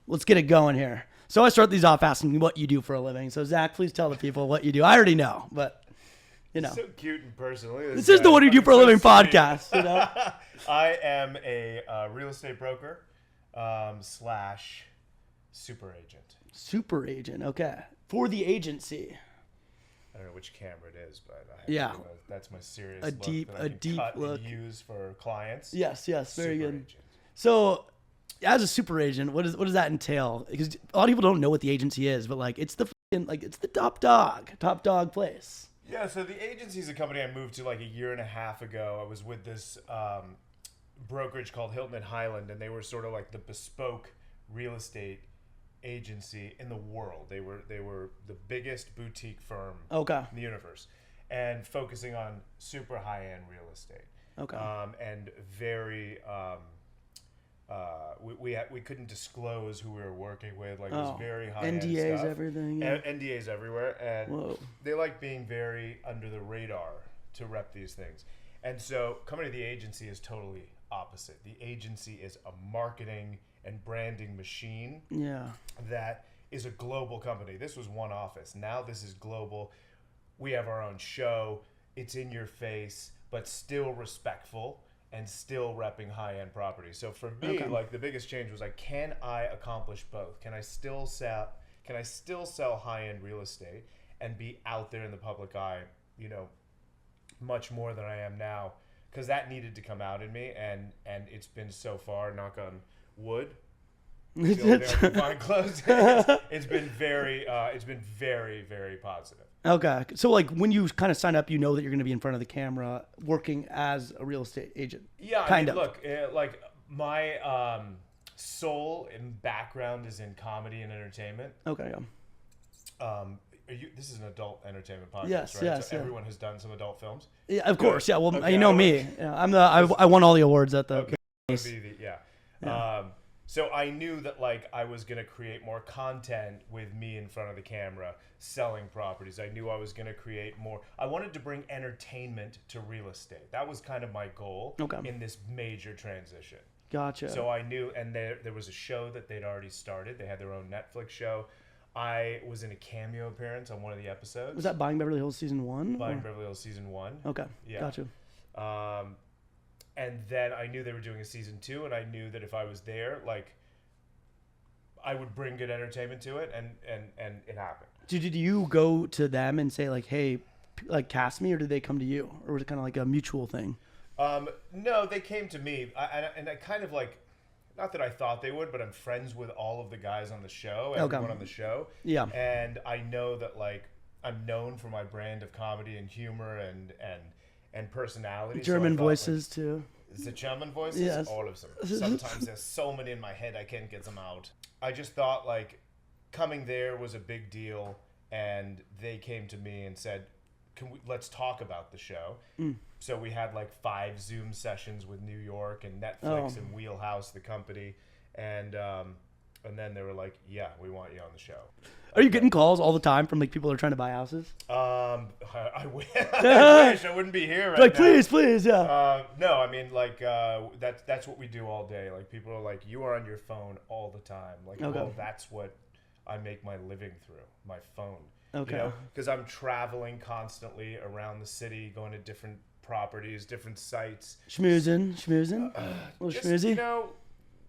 let's get it going here. So I start these off asking what you do for a living. So Zach, please tell the people what you do. I already know, but you know. So cute and personal. This is the What Do You Do for a Living podcast. You know? I am a real estate broker slash super agent. Super agent, okay. For the agency. I don't know which camera it is, but that's my serious a look deep look. And use for clients. Yes, very super good. Agent. So, as a super agent, what does that entail? Because a lot of people don't know what the agency is, but like it's the top dog place. Yeah, so the agency is a company I moved to like a year and a half ago. I was with this brokerage called Hilton and Highland, and they were sort of like the bespoke real estate agency in the world. They were the biggest boutique firm in the universe, and focusing on super high end real estate. And very we couldn't disclose who we were working with. Like it was very high end NDAs, stuff. everything. Yeah. NDAs everywhere, and they like being very under the radar to rep these things. And so coming to the agency is totally opposite. The agency is a marketing and branding machine that is a global company. This was one office. Now this is global. We have our own show. It's in your face, but still respectful and still repping high-end property. So for me, like the biggest change was like, can I accomplish both? Can I still sell high-end real estate and be out there in the public eye, you know, much more than I am now? Because that needed to come out in me, and it's been so far, knock on wood. It's been very, very positive. Okay, so like when you kind of sign up, you know that you're going to be in front of the camera working as a real estate agent. Yeah, kind of. Look, like my soul and background is in comedy and entertainment. Okay. Yeah. This is an adult entertainment podcast, yes, right? Yes. So everyone has done some adult films. Yeah, of course. Yeah. Well, you know me. Yeah, I won all the awards at the. So I knew that like I was gonna create more content with me in front of the camera, selling properties. I knew I was gonna create more. I wanted to bring entertainment to real estate. That was kind of my goal in this major transition. Gotcha. So I knew, and there was a show that they'd already started. They had their own Netflix show. I was in a cameo appearance on one of the episodes. Was that Buying Beverly Hills season 1? Buying Beverly Hills season 1. Okay. Yeah. Gotcha. And then I knew they were doing a season 2, and I knew that if I was there, like, I would bring good entertainment to it, and it happened. Did you go to them and say like, hey, like cast me, or did they come to you, or was it kind of like a mutual thing? No, they came to me, and I kind of like, not that I thought they would, but I'm friends with all of the guys on the show, everyone on the show. Yeah. And I know that like I'm known for my brand of comedy and humor and personality. German voices too. Is it German voices? Yes. All of them. Sometimes there's so many in my head I can't get them out. I just thought like coming there was a big deal, and they came to me and said, let's talk about the show. So we had like 5 Zoom sessions with New York and Netflix and Wheelhouse, the company, and then they were like, yeah, we want you on the show. Are you getting calls all the time from like people that are trying to buy houses? I wish I wouldn't be here right like, now. Please, yeah. No, I mean, like, that's what we do all day. Like, people are like, you are on your phone all the time. Like, well, that's what I make my living through, my phone. Okay. You know, because I'm traveling constantly around the city, going to different properties, different sites. Schmoozing. A little schmoozy. You know,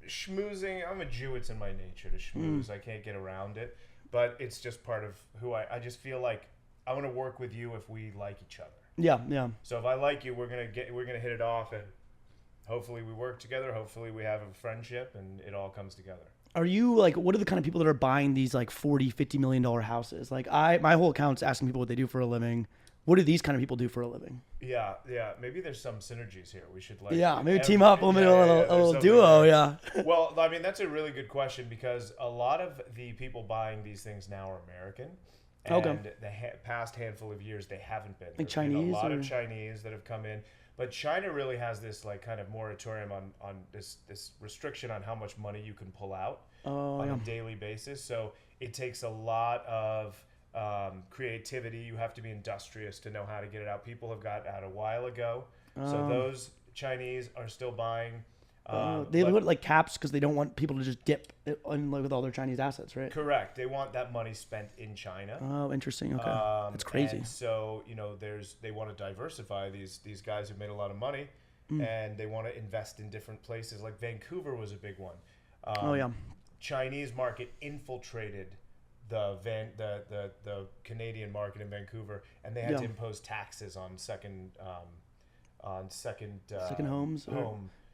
schmoozing. I'm a Jew. It's in my nature to schmooze. I can't get around it. But it's just part of who I just feel like I want to work with you if we like each other. Yeah. So if I like you, we're gonna hit it off, and hopefully we work together. Hopefully we have a friendship, and it all comes together. Are you like, what are the kind of people that are buying these like $40-50 million houses? Like my whole account's asking people what they do for a living. What do these kind of people do for a living? Yeah. Maybe there's some synergies here. We should like. Yeah, maybe team up. We'll make a little duo. Yeah. Well, I mean, that's a really good question, because a lot of the people buying these things now are American. And the past handful of years, they haven't been. Like Chinese? A lot of Chinese that have come in. But China really has this like kind of moratorium on this restriction on how much money you can pull out on a daily basis. So it takes a lot of creativity. You have to be industrious to know how to get it out. People have got out a while ago. So those Chinese are still buying. They put like caps because they don't want people to just dip with all their Chinese assets, right? Correct. They want that money spent in China. Oh, interesting. Okay, that's crazy. And so they want to diversify these guys who've made a lot of money, and they want to invest in different places. Like Vancouver was a big one. Chinese market infiltrated the Canadian market in Vancouver, and they had to impose taxes on second homes.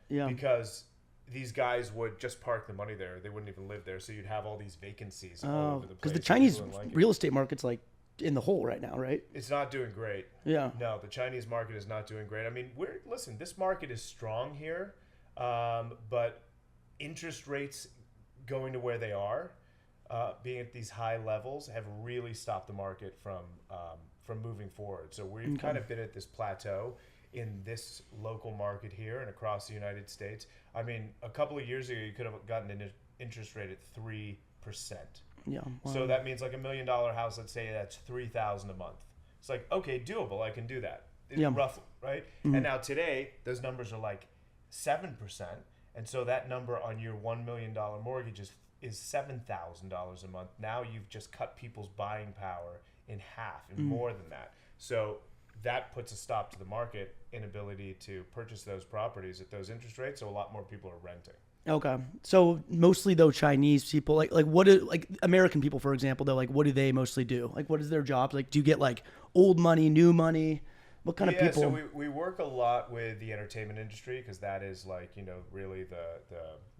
Because these guys would just park the money there. They wouldn't even live there. So you'd have all these vacancies all over the place. Because the Chinese real estate market's like in the hole right now, right? It's not doing great. Yeah. No, the Chinese market is not doing great. I mean, listen, this market is strong here, but interest rates going to where they are, being at these high levels, have really stopped the market from moving forward. So we've kind of been at this plateau in this local market here and across the United States. I mean, a couple of years ago, you could have gotten an interest rate at 3%. Yeah. Wow. So that means like $1 million house, let's say that's $3,000 a month. It's like, okay, doable. I can do that. Roughly, right? And now today, those numbers are like 7%. And so that number on your $1 million mortgage is $7,000 a month. Now you've just cut people's buying power in half and more than that. So that puts a stop to the market inability to purchase those properties at those interest rates. So a lot more people are renting. Okay. So mostly though Chinese people, like American people, for example, though, like what do they mostly do? Like what is their job? Like do you get like old money, new money? What kind of people? So we work a lot with the entertainment industry because that is like, really the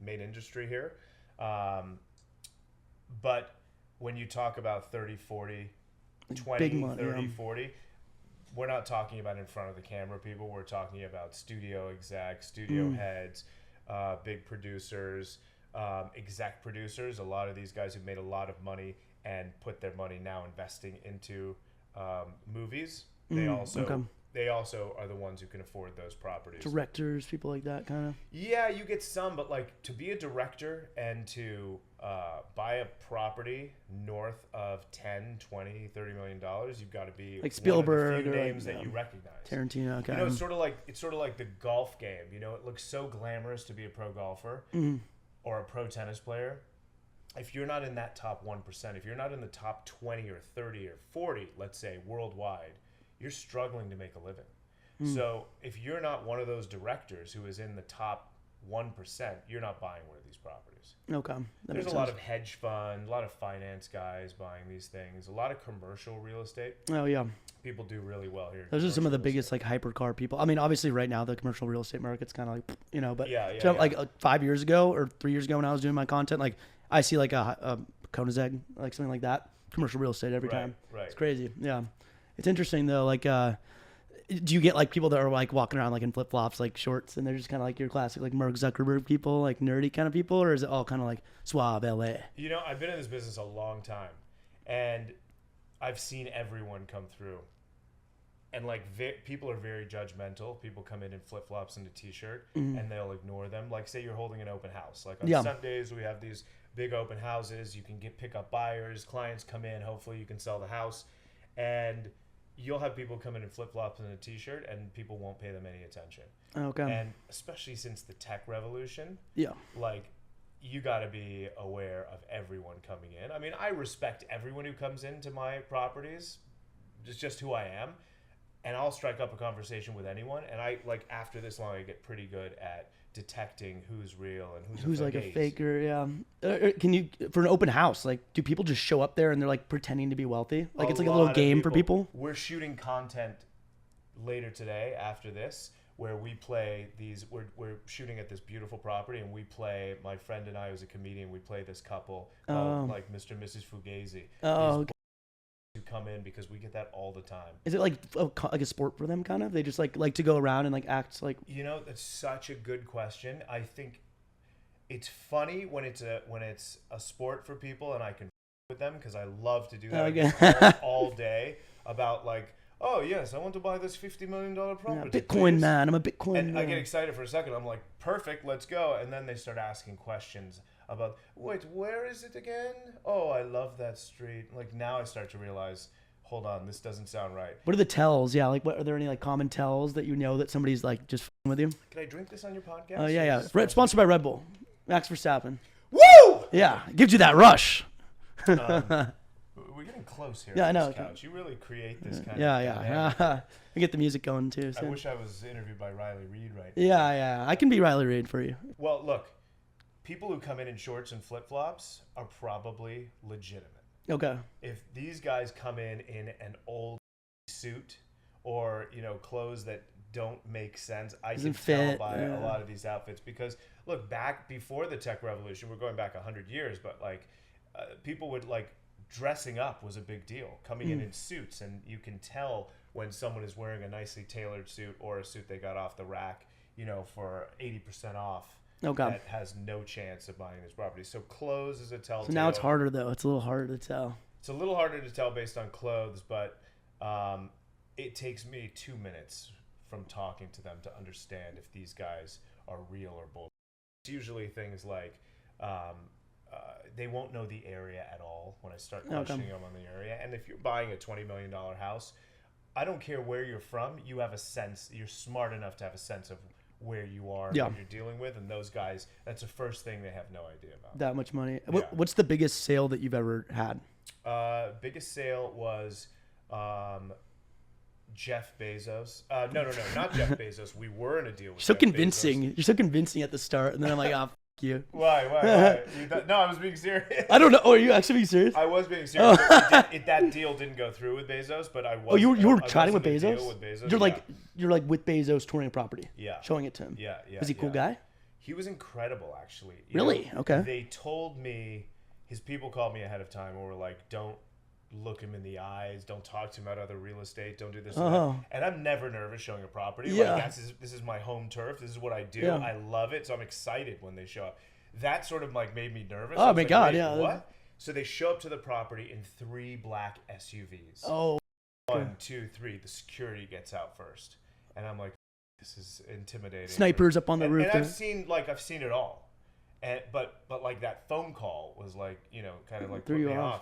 main industry here. But when you talk about 30, 40, 20, money, 30, 40, we're not talking about in front of the camera people. We're talking about studio execs, studio heads, big producers, exec producers. A lot of these guys who've made a lot of money and put their money now investing into movies. They also are the ones who can afford those properties. Directors, people like that, kind of. Yeah, you get some, but like to be a director and to buy a property north of 10, 20, $30 million, you've got to be like Spielberg one of the few or names that you recognize. Tarantino. Okay. It's sort of like the golf game. It looks so glamorous to be a pro golfer or a pro tennis player. If you're not in that top 1%, if you're not in the top 20 or 30 or 40, let's say worldwide, you're struggling to make a living. So if you're not one of those directors who is in the top 1%, you're not buying one of these properties. Okay. There's a lot of hedge fund, a lot of finance guys buying these things, a lot of commercial real estate. Oh, yeah. People do really well here. Those are some of the biggest like hypercar people. I mean, obviously right now the commercial real estate market's kind of like, but like 5 years ago or 3 years ago when I was doing my content, like I see like a Koenigsegg, like something like that, commercial real estate every time. Right. It's crazy. Yeah. It's interesting though. Like, do you get like people that are like walking around like in flip flops, like shorts, and they're just kind of like your classic like Mark Zuckerberg people, like nerdy kind of people, or is it all kind of like suave LA? I've been in this business a long time, and I've seen everyone come through. And like people are very judgmental. People come in flip flops and a t-shirt, and they'll ignore them. Like say you're holding an open house. Like on Sundays we have these big open houses. You can pick up buyers. Clients come in. Hopefully you can sell the house, and you'll have people come in flip-flops and a t-shirt, and people won't pay them any attention. Okay. And especially since the tech revolution, like you got to be aware of everyone coming in. I mean, I respect everyone who comes into my properties. It's just who I am, and I'll strike up a conversation with anyone. And I like after this long, I get pretty good at detecting who's real and who's like a faker. Yeah. Can you, for an open house, like do people just show up there and they're like pretending to be wealthy? Like it's like a little game for people. We're shooting content later today after this where we play these. We're shooting at this beautiful property, and we play. My friend and I, who's a comedian, we play this couple called like Mr. and Mrs. Fugazi. Oh. Okay. Who come in because we get that all the time. Is it like a sport for them, kind of? They just like to go around and like act like. That's such a good question. I think it's funny when it's a sport for people, and I can with them because I love to do that Okay. all day about like. Oh yes, I want to buy this $50 million property. Yeah, Bitcoin please. man, I'm a Bitcoin and man. I get excited for a second. I'm like, perfect, let's go. And then they start asking questions about, wait, where is it again? Oh, I love that street. Like now I start to realize, hold on, this doesn't sound right. What are the tells? Yeah, like what are there any like common tells that you know that somebody's like just f***ing with you? Can I drink this on your podcast? Oh yeah. Sponsored by Red Bull. Max Verstappen. Woo! Yeah, it gives you that rush. We're getting close here. Yeah, I know. Couch. You really create this kind of. Yeah. We get the music going too. So. I wish I was interviewed by Riley Reid right now. Yeah. I can be Riley Reid for you. Well, look, people who come in shorts and flip flops are probably legitimate. Okay. If these guys come in an old suit or clothes that don't make sense, I can tell by a lot of these outfits because look, back before the tech revolution, we're going back 100 years, but like people would like dressing up was a big deal, coming in suits, and you can tell when someone is wearing a nicely tailored suit or a suit they got off the rack, for 80% off. Okay. That has no chance of buying this property. So clothes is a telltale. So now it's harder though. It's a little harder to tell. It's a little harder to tell based on clothes, but it takes me 2 minutes from talking to them to understand if these guys are real or bull. It's usually things like they won't know the area at all when I start questioning them on the area. And if you're buying a $20 million house, I don't care where you're from. You have a sense. You're smart enough to have a sense of where you are and what you're dealing with, and those guys, that's the first thing they have no idea about. That much money. Yeah. What's the biggest sale that you've ever had? Biggest sale was Jeff Bezos. No, not Jeff Bezos. We were in a deal with Jeff convincing. Bezos. You're so convincing at the start, and then I'm like, oh, f*** you. Why? No, I was being serious. I don't know. Oh, are you actually being serious? I was being serious. That deal didn't go through with Bezos, but I was. Oh, you were chatting with Bezos? With Bezos? You're like with Bezos touring a property. Yeah. Showing it to him. Yeah. Was he a cool guy? He was incredible, actually. Really? Okay. They told me, his people called me ahead of time and were like, don't look him in the eyes, don't talk to him about other real estate, don't do this and that. And I'm never nervous showing a property. Yeah. Like, this is my home turf. This is what I do. Yeah. I love it. So I'm excited when they show up. That sort of like made me nervous. Oh my God, wait, yeah. What? So they show up to the property in 3 black SUVs. Oh. 1, 2, 3. The security gets out first. And I'm like, this is intimidating. Snipers up on the roof. And I've seen it all. And but like that phone call was like, kind of like put me off.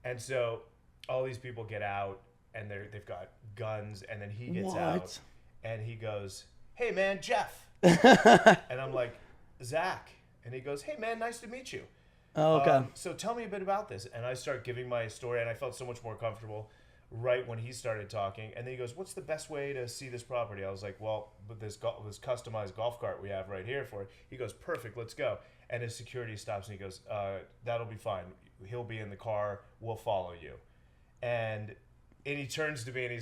And so all these people get out and they've got guns, and then he gets out and he goes, "Hey man, Jeff." And I'm like, "Zack." And he goes, "Hey man, nice to meet you." Oh, okay. So tell me a bit about this. And I start giving my story, and I felt so much more comfortable right when he started talking. And then he goes, "What's the best way to see this property?" I was like, "Well, with this customized golf cart we have right here for it." He goes, "Perfect, let's go." And his security stops and he goes, "That'll be fine. He'll be in the car. We'll follow you." And he turns to me and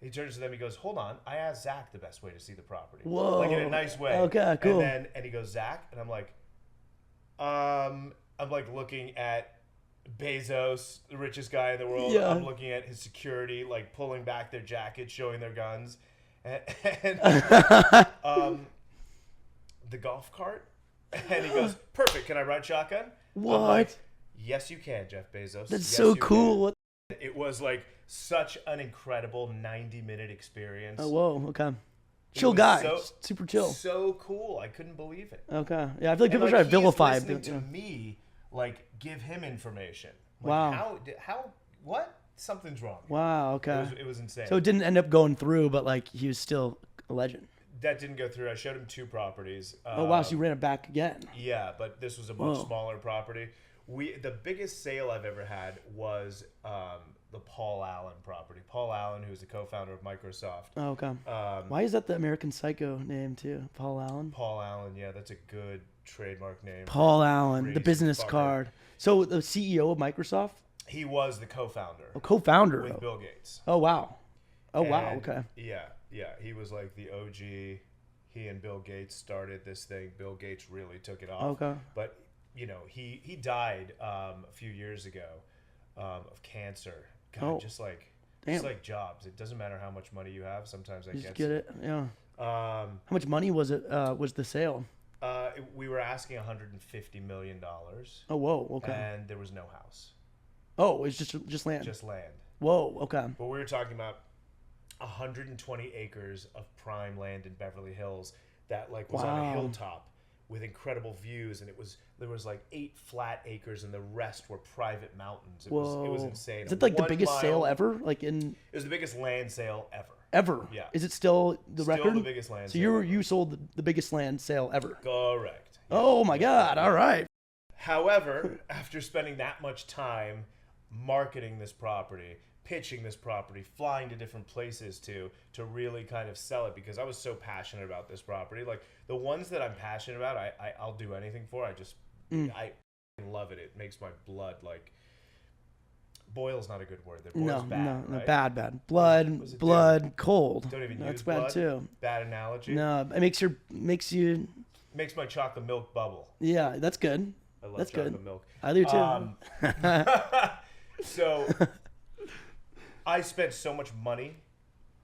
he turns to them. He goes, "Hold on. I asked Zack the best way to see the property." Whoa. Like in a nice way. Okay, cool. And he goes, "Zack," and I'm like looking at Bezos, the richest guy in the world. Yeah. I'm looking at his security, like pulling back their jackets, showing their guns, and the golf cart. And he goes, "Perfect. Can I ride shotgun?" What? I'm like, "Yes, you can, Jeff Bezos." That's so cool. It was like such an incredible 90-minute experience. Oh, whoa. Okay. Chill guy. Super chill. So cool. I couldn't believe it. Okay. Yeah, I feel like people try to vilify him. Listening to me, like, give him information. Like, wow. How? What? Something's wrong. Wow. Okay. It was insane. So it didn't end up going through, but like he was still a legend. That didn't go through. I showed him 2 properties. Oh wow! So you ran it back again? Yeah, but this was a much smaller property. The biggest sale I've ever had was the Paul Allen property. Paul Allen, who's the co-founder of Microsoft. Oh, okay. Why is that the American Psycho name too? Paul Allen. Paul Allen, yeah, that's a good trademark name. Paul Allen, the business card. So the CEO of Microsoft. He was the co-founder. A co-founder with Bill Gates. Oh wow. Oh wow. Okay. Yeah. He was like the OG. He and Bill Gates started this thing. Bill Gates really took it off. Okay. But he died a few years ago of cancer. God, just like Jobs. It doesn't matter how much money you have. Sometimes that gets get it. Yeah. How much money was it? Was the sale? We were asking $150 million. Oh whoa. Okay. And there was no house. Oh, it's just land. Just land. Whoa. Okay. But we were talking about 120 acres of prime land in Beverly Hills that like was on a hilltop with incredible views, and there was like 8 flat acres, and the rest were private mountains. It was insane. Is it like the biggest sale ever? It was the biggest land sale ever. Ever? Yeah. Is it still the record? Still the biggest land sale. So you sold the biggest land sale ever. Correct. Yeah. Oh my God! All right. However, after spending that much time marketing this property, pitching this property, flying to different places to really kind of sell it, because I was so passionate about this property. Like the ones that I'm passionate about, I'll do anything for. I love it. It makes my blood like boil's not a good word. Boil's bad. No, right? Bad. Blood, cold. Don't even That's use bad blood. Too. Bad analogy. No, it makes my chocolate milk bubble. Yeah, that's good. I love chocolate milk. I do too. So I spent so much money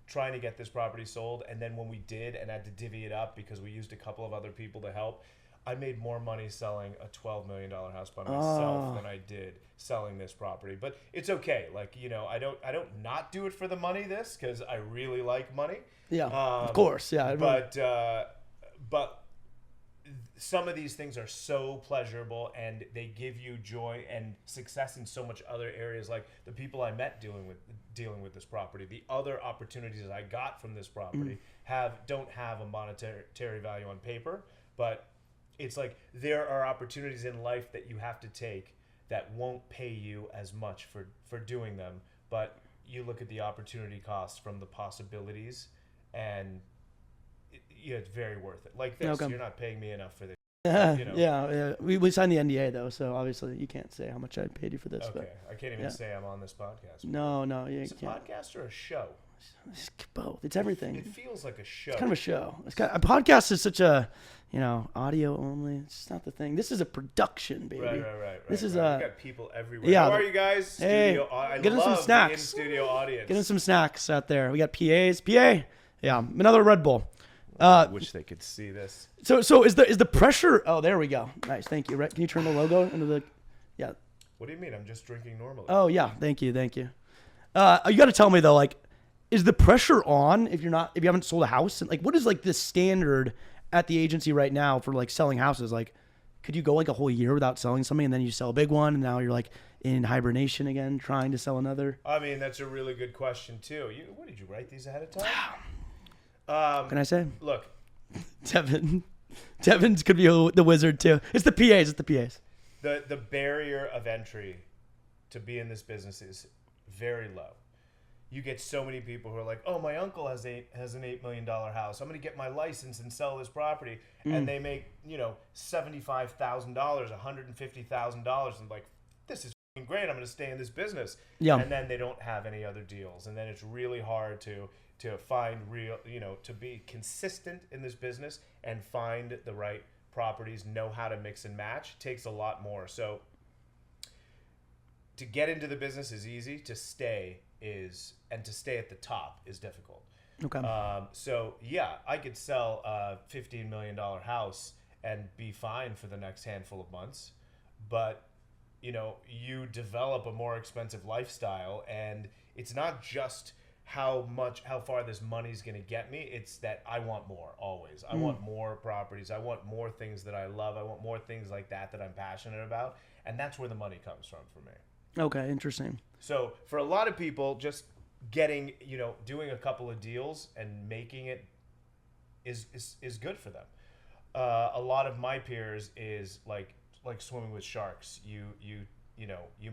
trying to get this property sold, and then when we did and had to divvy it up because we used a couple of other people to help, I made more money selling a $12 million house by myself than I did selling this property. But it's okay. Like, I don't not do it for the money, because I really like money. Yeah, of course. Yeah. But some of these things are so pleasurable, and they give you joy and success in so much other areas. Like the people I met dealing with this property, the other opportunities I got from this property don't have a monetary value on paper, but it's like there are opportunities in life that you have to take that won't pay you as much for doing them, but you look at the opportunity cost from the possibilities, and it's very worth it. Like this, okay. You're not paying me enough for this. Yeah. We signed the NDA though, so obviously you can't say how much I paid you for this. Okay, but, I can't even say I'm on this podcast. No, you can't. Is it a podcast or a show? It's both. It's everything. It feels like a show. It's kind of a show. A podcast is such a, audio only. It's just not the thing. This is a production, baby. Right. This is we got people everywhere. Yeah. How are you guys? Hey, get in some snacks. In-studio audience. Get in some snacks out there. We got PAs. PA. Yeah, another Red Bull. I wish they could see this. So is the pressure? Oh, there we go. Nice, thank you. Right? Can you turn the logo into the? Yeah. What do you mean? I'm just drinking normally. Oh yeah, thank you. You got to tell me though, like, is the pressure on if you haven't sold a house? And like, what is like the standard at the agency right now for like selling houses? Like, could you go like a whole year without selling something, and then you sell a big one, and now you're like in hibernation again, trying to sell another? I mean, that's a really good question too. What did you write these ahead of time? Can I say? Look, Devin's could be the wizard too. It's the PAs. The barrier of entry to be in this business is very low. You get so many people who are like, "Oh, my uncle has an $8 million house. I'm going to get my license and sell this property," and they make $75,000, $150,000, and like, this is great. I'm going to stay in this business. Yeah. And then they don't have any other deals, and then it's really hard to find real, to be consistent in this business and find the right properties, know how to mix and match, takes a lot more. So to get into the business is easy, to stay at the top is difficult. Okay. So yeah, I could sell a $15 million house and be fine for the next handful of months, but you develop a more expensive lifestyle, and it's not just how far this money's going to get me. It's that I want more always. I want more properties. I want more things that I love. I want more things like that I'm passionate about. And that's where the money comes from for me. Okay. Interesting. So for a lot of people, just getting, doing a couple of deals and making it is good for them. A lot of my peers is like swimming with sharks. You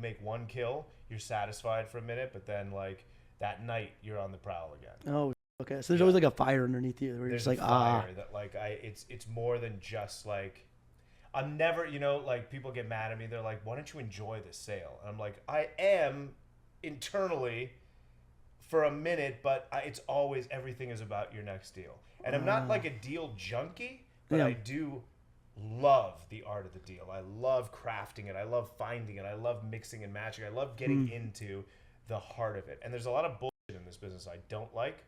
make one kill, you're satisfied for a minute, but then like, that night you're on the prowl again. Oh, okay. So there's always like a fire underneath you where you're just like, fire that like it's more than just like, I'm never, like people get mad at me. They're like, why don't you enjoy this sale? And I'm like, I am internally for a minute, but it's always, everything is about your next deal. And I'm not like a deal junkie, but I do love the art of the deal. I love crafting it. I love finding it. I love mixing and matching. I love getting into the heart of it. And there's a lot of bullshit in this business I don't like,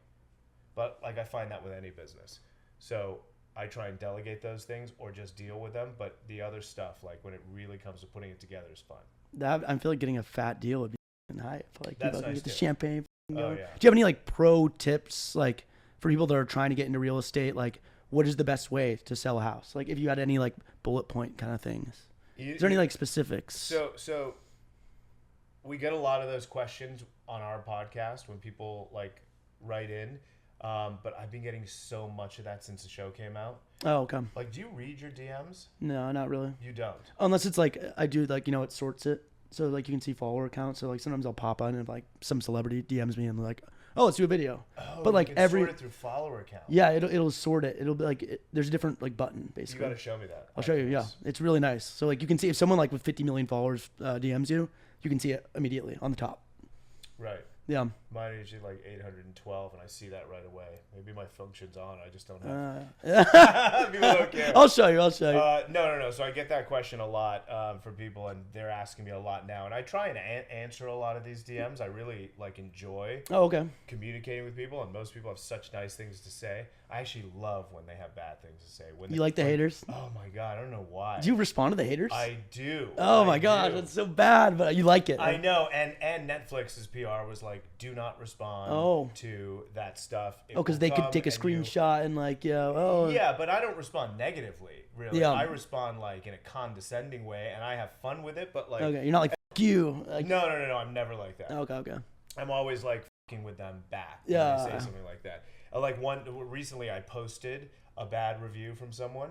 but like I find that with any business. So I try and delegate those things or just deal with them. But the other stuff, like when it really comes to putting it together, is fun. I feel like getting a fat deal would be hype. Like that's people nice get the champagne. Oh, yeah. Do you have any like pro tips, like for people that are trying to get into real estate? Like what is the best way to sell a house? Like if you had any like bullet point kind of things. Is there any like specifics? So we get a lot of those questions on our podcast when people like write in. But I've been getting so much of that since the show came out. Oh, okay. Like, do you read your DMs? No, not really. You don't? Unless it's like, I do like, it sorts it. So like you can see follower accounts. So like sometimes I'll pop on and like some celebrity DMs me and they're like, oh, let's do a video. Oh, but like you can sort it through follower account. Yeah, it'll sort it. It'll be like, there's a different like button basically. You got to show me that. I'll show you. Yeah. It's really nice. So like you can see if someone like with 50 million followers DMs you, you can see it immediately on the top. Right. Yeah. Mine are usually like 812, and I see that right away. Maybe my function's on. I just don't have. People don't care. I'll show you. No. So I get that question a lot from people, and they're asking me a lot now. And I try and answer a lot of these DMs. I really like enjoy. Oh, okay. Communicating with people, and most people have such nice things to say. I actually love when they have bad things to say. When you like the haters? Oh my god, I don't know why. Do you respond to the haters? I do. Oh my gosh, that's so bad, but you like it. I know, and Netflix's PR was like, do not respond to that stuff. Because they could take a screenshot and like, yeah, but I don't respond negatively, really. Yeah. I respond like in a condescending way, and I have fun with it, but like, okay, you're not like F you. Like, no, I'm never like that. Okay. I'm always like fucking with them back when they say something like that. Like recently I posted a bad review from someone,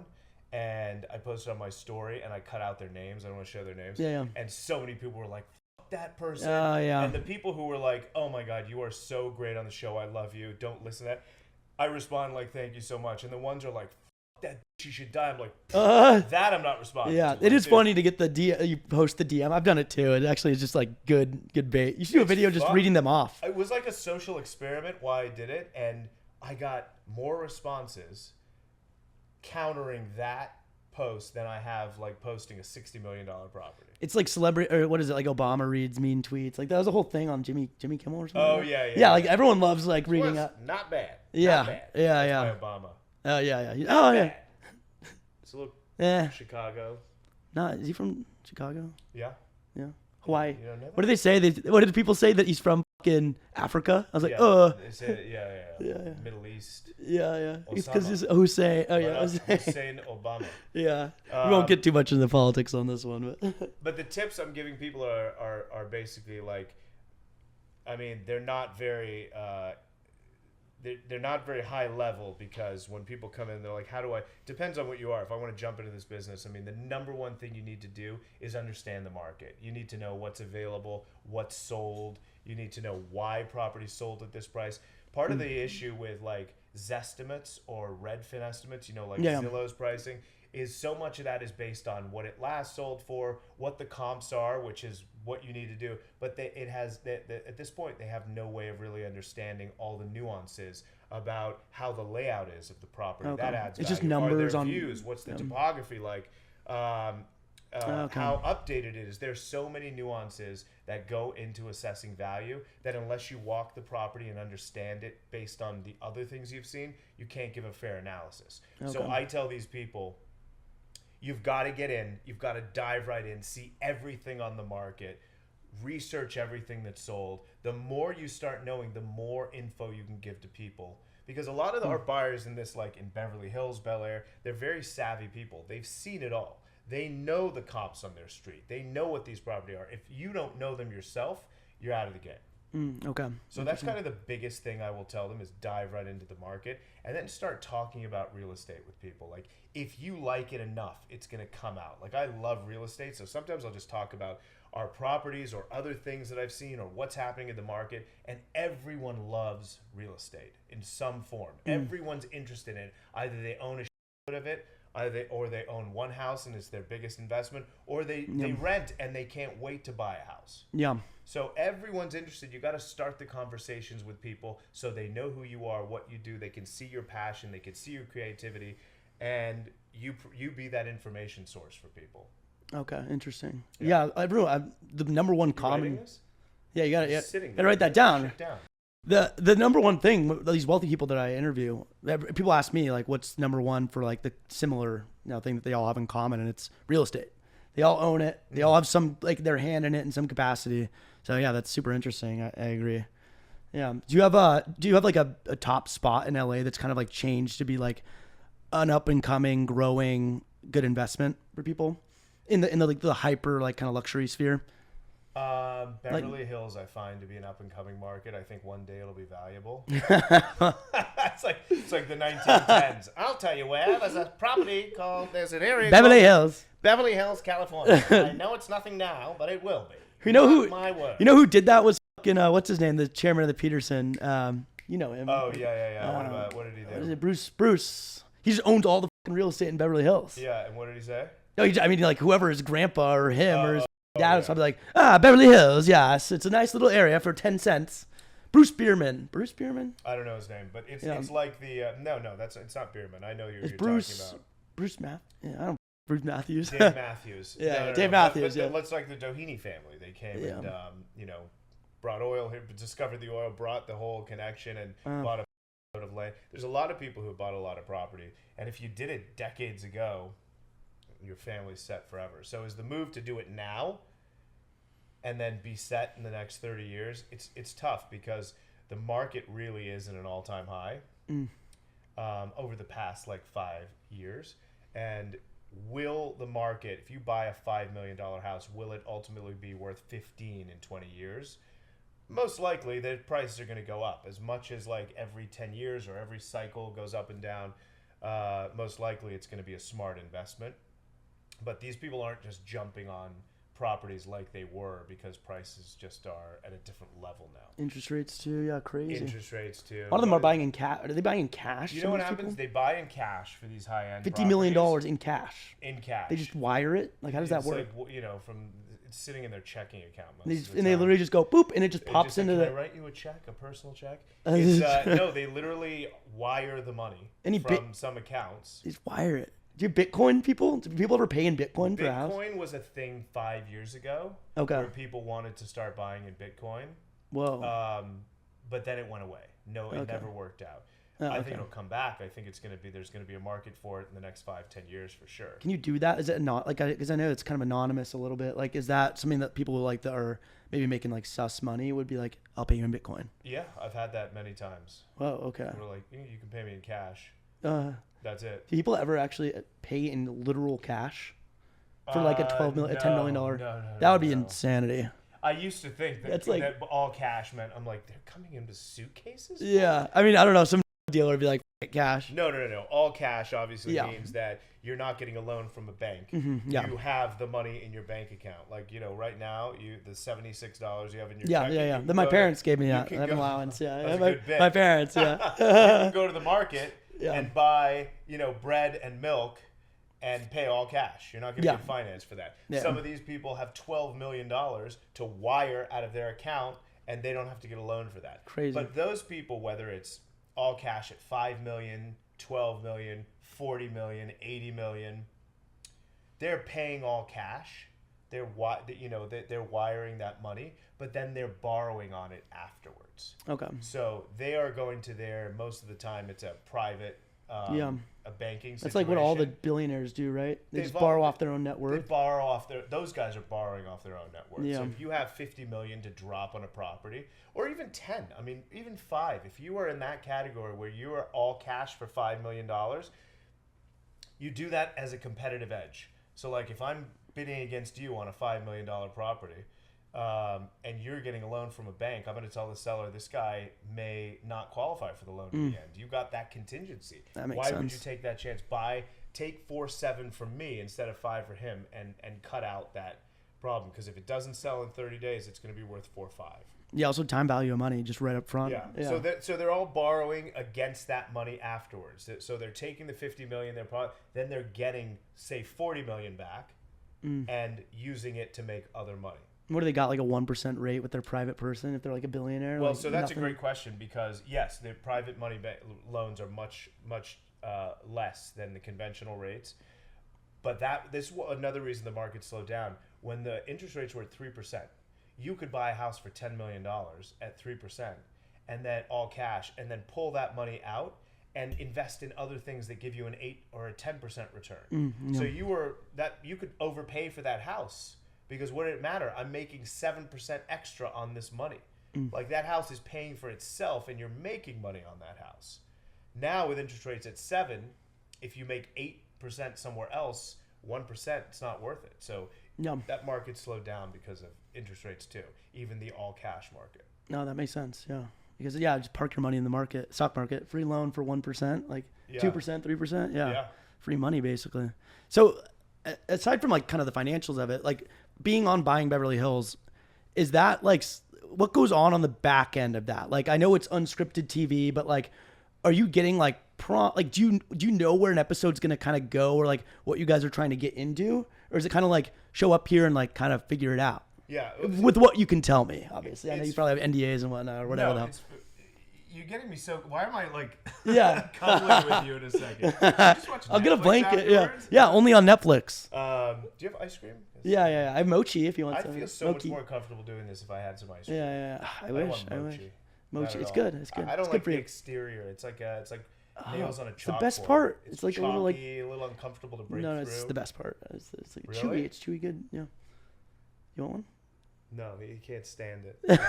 and I posted on my story, and I cut out their names. I don't want to show their names. Yeah. And so many people were like, fuck that person. Yeah. And the people who were like, oh my God, you are so great on the show. I love you. Don't listen to that. I respond like, thank you so much. And the ones are like, fuck that bitch, she should die. I'm like, that I'm not responding to. It is funny to get the DM. You post the DM. I've done it too. It actually is just like good bait. You should do a video just reading them off. It was like a social experiment why I did it. And I got more responses countering that post than I have like posting a $60 million property. It's like celebrity, or what is it? Like Obama reads mean tweets. Like that was a whole thing on Jimmy Kimmel or something. Oh like yeah. Yeah, like everyone loves like reading up. Not bad. Yeah. Not bad. Yeah. That's by Obama. Oh yeah. Not Oh yeah. bad. It's a little Chicago. Is he from Chicago? Yeah. Hawaii. You don't know that? What did they say? What did people say that he's from fucking Africa? I was like, They say, yeah. Middle East. Yeah. It's because he's Hussein. Oh yeah. Hussein Obama. Yeah. We won't get too much into the politics on this one, but the tips I'm giving people are basically like, I mean, they're not very they're not very high level, because when people come in, they're like, how do I, depends on what you are. If I want to jump into this business, I mean, the number one thing you need to do is understand the market. You need to know what's available, what's sold. You need to know why property's sold at this price. Part of the issue with like Zestimates or Redfin estimates, like Zillow's pricing, is so much of that is based on what it last sold for, what the comps are, which is what you need to do. But at this point, they have no way of really understanding all the nuances about how the layout is of the property. Okay. That adds value. It's just numbers on views. What's the topography like? How updated it is. There's so many nuances that go into assessing value that unless you walk the property and understand it based on the other things you've seen, you can't give a fair analysis. Okay. So I tell these people, you've got to get in. You've got to dive right in, see everything on the market, research everything that's sold. The more you start knowing, the more info you can give to people. Because a lot of our buyers in this, like in Beverly Hills, Bel Air, they're very savvy people. They've seen it all. They know the comps on their street. They know what these properties are. If you don't know them yourself, you're out of the game. Okay. So that's kind of the biggest thing I will tell them, is dive right into the market and then start talking about real estate with people. Like, if you like it enough, it's going to come out. Like, I love real estate, so sometimes I'll just talk about our properties or other things that I've seen or what's happening in the market, and everyone loves real estate in some form. Everyone's interested in it. Either they own a shit of it, or they own one house and it's their biggest investment, or they rent and they can't wait to buy a house. Yeah. So everyone's interested. You got to start the conversations with people so they know who you are, what you do. They can see your passion. They can see your creativity, and you be that information source for people. Okay, interesting. Yeah, the number one common. Yeah, you got to write that down. The number one thing, these wealthy people that I interview, people ask me like, what's number one for like the similar thing that they all have in common, and it's real estate. They all own it. They all have some like their hand in it in some capacity. So yeah, that's super interesting. I agree. Yeah. Do you have like a top spot in LA that's kind of like changed to be like an up and coming, growing, good investment for people in the like the hyper like kind of luxury sphere? Beverly Hills, I find to be an up and coming market. I think one day it'll be valuable. it's like the 1910s. I'll tell you where. There's a property there's an area Beverly Hills, California. I know it's nothing now, but it will be. You know who? My word. You know who did that was fucking what's his name? The chairman of the Peterson. You know him. Oh yeah. What did he do? What is it? Bruce. He just owns all the fucking real estate in Beverly Hills. Yeah, and what did he say? No, I mean like whoever his grandpa or him or his dad or something like Beverly Hills. Yes, it's a nice little area for 10 cents. Bruce Bierman. I don't know his name, but it's like the no, it's not Bierman. I know you're talking about. Bruce Bruce Matthews. Dave Matthews. Dave Matthews. But let's like the Doheny family. They came and brought oil here, discovered the oil, brought the whole connection, and bought a load of land. There's a lot of people who bought a lot of property, and if you did it decades ago, your family's set forever. So is the move to do it now and then be set in the next 30 years? It's tough because the market really is in an all-time high over the past like 5 years. And will the market, if you buy a $5 million house, will it ultimately be worth 15 in 20 years? Most likely the prices are going to go up as much as like every 10 years or every cycle goes up and down. Most likely it's going to be a smart investment. But these people aren't just jumping on properties like they were because prices just are at a different level now. Interest rates too, yeah, crazy. Interest rates too. A lot of them are buying in cash. Are they buying in cash? You know what happens? They buy in cash for these high-end $50 million in cash. In cash. They just wire it? Like, how does that work? Like, it's sitting in their checking account and they literally just go, boop, and it just pops into the... Can I write you a check, a personal check? No, they literally wire the money from some accounts. They just wire it. Do you Bitcoin people? Do people ever pay in Bitcoin for a house? Bitcoin was a thing 5 years ago. Okay. Where people wanted to start buying in Bitcoin. Whoa. But then it went away. No, it never worked out. I think it'll come back. I think there's going to be a market for it in the next 5-10 years for sure. Can you do that? Is it not like, because I know it's kind of anonymous a little bit. Like, is that something that people like that are maybe making like sus money would be like, I'll pay you in Bitcoin? Yeah, I've had that many times. Whoa, okay. We're like, you can pay me in cash. That's it. Do people ever actually pay in literal cash for like a $10 million? No, that would be insanity. I used to think that all cash meant, I'm like, they're coming into suitcases? Yeah. I mean, I don't know. Some dealer would be like, cash. No. All cash obviously means that you're not getting a loan from a bank. Mm-hmm. Yeah. You have the money in your bank account. Like, right now, the $76 you have in your checking. Yeah. Then my parents gave me that allowance. Yeah. That's a good bit. My parents, yeah. You can go to the market and buy, bread and milk and pay all cash. You're not going to get financed for that. Yeah. Some of these people have $12 million to wire out of their account, and they don't have to get a loan for that. Crazy. But those people, whether it's all cash at $5 million, $12 million, $40 million, $80 million, they're paying all cash. They're wiring that money, but then they're borrowing on it afterwards. Okay. So they are going to most of the time it's a private a banking situation. That's like what all the billionaires do, right? They just borrow off their own net worth. They borrow off those guys are borrowing off their own net worth. Yeah. So if you have $50 million to drop on a property, or even 10, I mean, even 5, if you are in that category where you are all cash for $5 million, you do that as a competitive edge. So like if I'm bidding against you on a $5 million property, and you're getting a loan from a bank, I'm going to tell the seller this guy may not qualify for the loan in the end. You got that contingency. That makes Why sense. would you take that chance? Take 4.7 from me instead of 5 for him, and cut out that problem. Because if it doesn't sell in 30 days, it's going to be worth 4.5. Yeah. Also, time value of money just right up front. Yeah. So they're all borrowing against that money afterwards. So they're taking the $50 million, then they're getting say $40 million back, and using it to make other money. What do they got, like a 1% rate with their private person if they're like a billionaire? Well, so that's a great question because, yes, the private money loans are much less than the conventional rates. But this is another reason the market slowed down. When the interest rates were at 3%, you could buy a house for $10 million at 3% and then all cash and then pull that money out and invest in other things that give you an 8 or a 10% return. So you could overpay for that house. Because what did it matter? I'm making 7% extra on this money. Like that house is paying for itself and you're making money on that house. Now with interest rates at 7, if you make 8% somewhere else, 1%, it's not worth it. So that market slowed down because of interest rates too, even the all cash market. No, that makes sense. Yeah. Because just park your money in the market, stock market, free loan for 1%, like 2%, 3%. Yeah. Free money basically. So aside from like kind of the financials of it, like being on Buying Beverly Hills, is that like what goes on the back end of that? Like I know it's unscripted TV, but like, are you getting like do you know where an episode's gonna kind of go, or like what you guys are trying to get into, or is it kind of like show up here and like kind of figure it out? Yeah, with what you can tell me, obviously. I know you probably have NDAs and whatnot or whatever. No, you're getting me so. Why am I like? Yeah, cuddling with you in a second. Just watch I'll Netflix get a blanket. Afterwards? Yeah, only on Netflix. Do you have ice cream? Yeah. I have mochi if you want. I'd feel so much more comfortable doing this if I had some ice cream. Yeah. I wish. Mochi, it's good. It's good. I don't it's like good the exterior. It's like nails on a chalkboard. It's the best part. It's like chalky, a little uncomfortable to break through. No, it's the best part. It's like really? chewy. It's chewy good. Yeah. You want one? No, you can't stand it.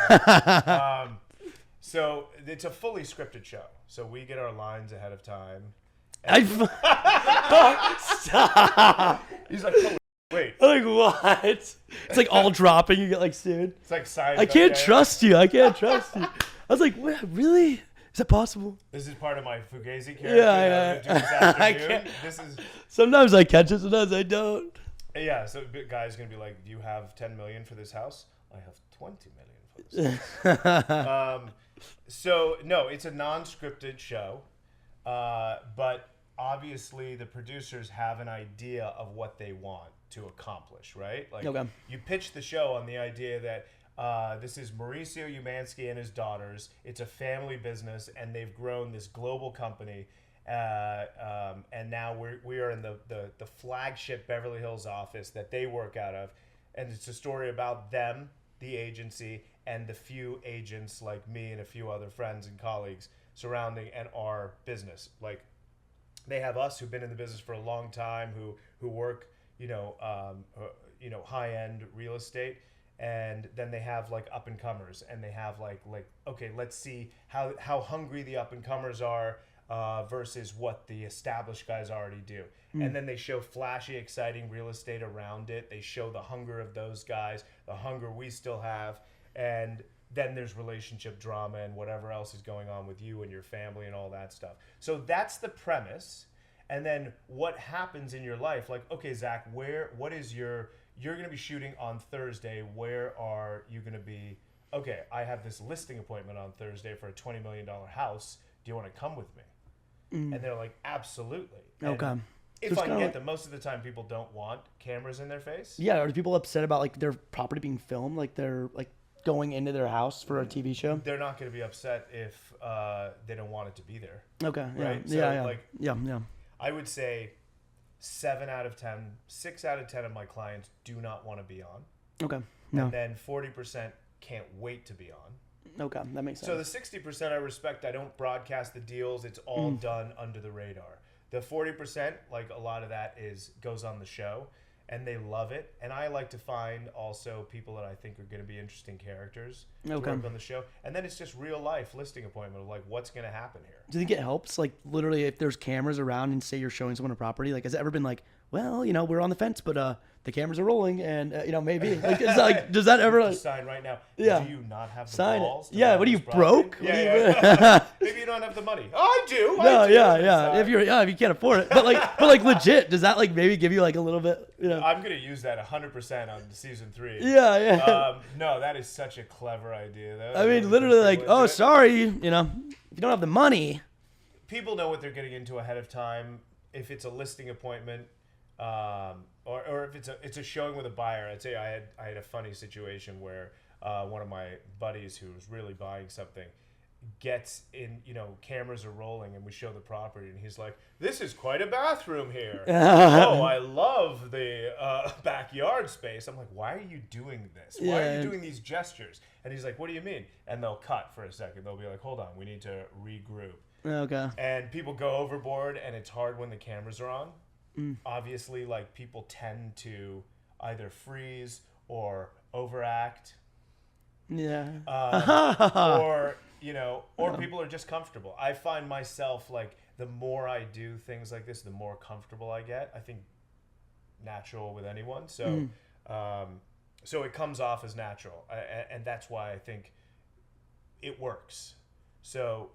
So it's a fully scripted show. So we get our lines ahead of time. Stop. He's like, oh, wait. Like what? It's like all dropping. You get like sued. It's like side. I can't trust you. I was like, what? Really? Is that possible? This is part of my Fugazi character. Yeah. I can't. This is. Sometimes I catch it. Sometimes I don't. Yeah. So the guy's gonna be like, "Do you have 10 million for this house? I have 20 million for this house." So no, it's a non-scripted show, but obviously the producers have an idea of what they want to accomplish, right? Like you pitch the show on the idea that this is Mauricio Umansky and his daughters. It's a family business, and they've grown this global company. And now we are in the flagship Beverly Hills office that they work out of, and it's a story about them, the agency, and the few agents like me and a few other friends and colleagues surrounding and our business. Like they have us who've been in the business for a long time, who work high end real estate. And then they have like up and comers, and they have like okay, let's see how hungry the up and comers are versus what the established guys already do. And then they show flashy, exciting real estate around it. They show the hunger of those guys, the hunger we still have, and then there's relationship drama and whatever else is going on with you and your family and all that stuff. So that's the premise. And then what happens in your life? Like, okay, Zach, what is you're going to be shooting on Thursday. Where are you going to be? Okay, I have this listing appointment on Thursday for a $20 million house. Do you want to come with me? And they're like, absolutely. Okay. If I can get them, most of the time people don't want cameras in their face. Yeah, are people upset about like their property being filmed? Like they're like going into their house for a TV show? They're not going to be upset if they don't want it to be there. Okay. Yeah. Right? So, yeah. I would say 6 out of 10 of my clients do not want to be on. Okay. No. And then 40% can't wait to be on. Okay, that makes sense. So the 60% I respect, I don't broadcast the deals. It's all done under the radar. The 40%, like a lot of that goes on the show, and they love it. And I like to find also people that I think are going to be interesting characters to work on the show. And then it's just real life listing appointment of like what's going to happen here. Do you think it helps? Like literally, if there's cameras around and say you're showing someone a property, like has it ever been like, well, we're on the fence, but the cameers are rolling, and maybe like, it's like, does that ever like sign right now? Yeah. Do you not have the sign balls? Yeah. What are you broke? Yeah. Maybe you don't have the money. I do. No. Yeah. If you can't afford it, but like legit, does that like maybe give you like a little bit? I'm gonna use that 100% on season 3. Yeah. No, that is such a clever idea. I mean, literally, like, oh, sorry, if you don't have the money. People know what they're getting into ahead of time. If it's a listing appointment. Or if it's a showing with a buyer. I'd say I had a funny situation where one of my buddies who was really buying something gets in, cameras are rolling and we show the property and he's like, this is quite a bathroom here. Oh, I love the backyard space. I'm like, why are you doing this? Why are you doing these gestures? And he's like, what do you mean? And they'll cut for a second. They'll be like, hold on, we need to regroup. Okay. And people go overboard, and it's hard when the cameras are on. Obviously, like people tend to either freeze or overact. Yeah. Or people are just comfortable. I find myself like the more I do things like this, the more comfortable I get. I think natural with anyone. So, so it comes off as natural, and that's why I think it works. So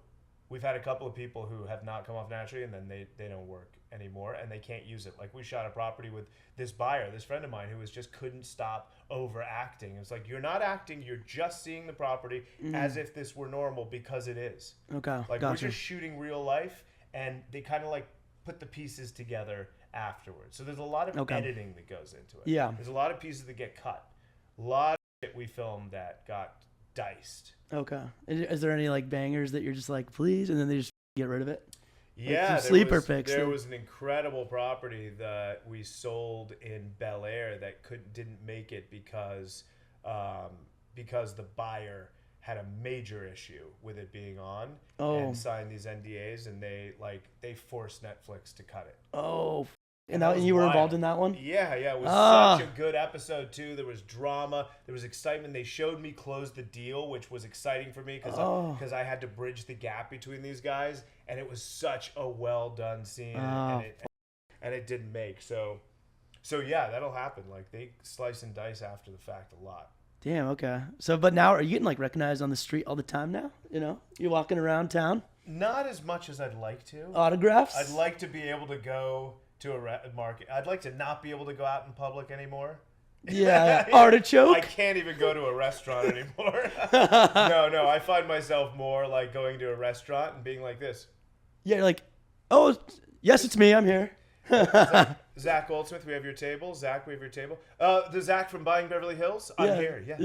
we've had a couple of people who have not come off naturally, and then they don't work anymore, and they can't use it. Like, we shot a property with this buyer, this friend of mine, who just couldn't stop overacting. It's like, you're not acting, you're just seeing the property as if this were normal, because it is. Okay, like, gotcha. we're just shooting real life, and they kind of like put the pieces together afterwards. So there's a lot of editing that goes into it. Yeah. There's a lot of pieces that get cut. A lot of shit we filmed that got diced. Okay. Is there any like bangers that you're just like, please, and then they just get rid of it? Yeah, like sleeper picks. There was an incredible property that we sold in Bel Air that didn't make it because the buyer had a major issue with it being on and signed these NDAs, and they forced Netflix to cut it. Oh. And you were involved in that one? Yeah. It was such a good episode, too. There was drama. There was excitement. They showed me close the deal, which was exciting for me because I had to bridge the gap between these guys. And it was such a well-done scene. And it didn't make. So yeah, that'll happen. Like, they slice and dice after the fact a lot. Damn, okay. So, but now, are you getting, like, recognized on the street all the time now? You know? You're walking around town? Not as much as I'd like to. Autographs? I'd like to be able to go to a market. I'd like to not be able to go out in public anymore. Yeah. Artichoke? I can't even go to a restaurant anymore. No. I find myself more like going to a restaurant and being like this. Yeah, like, oh, yes, it's me. I'm here. Zack Goldsmith, we have your table. Zack, we have your table. The Zack from Buying Beverly Hills. I'm here. Yes.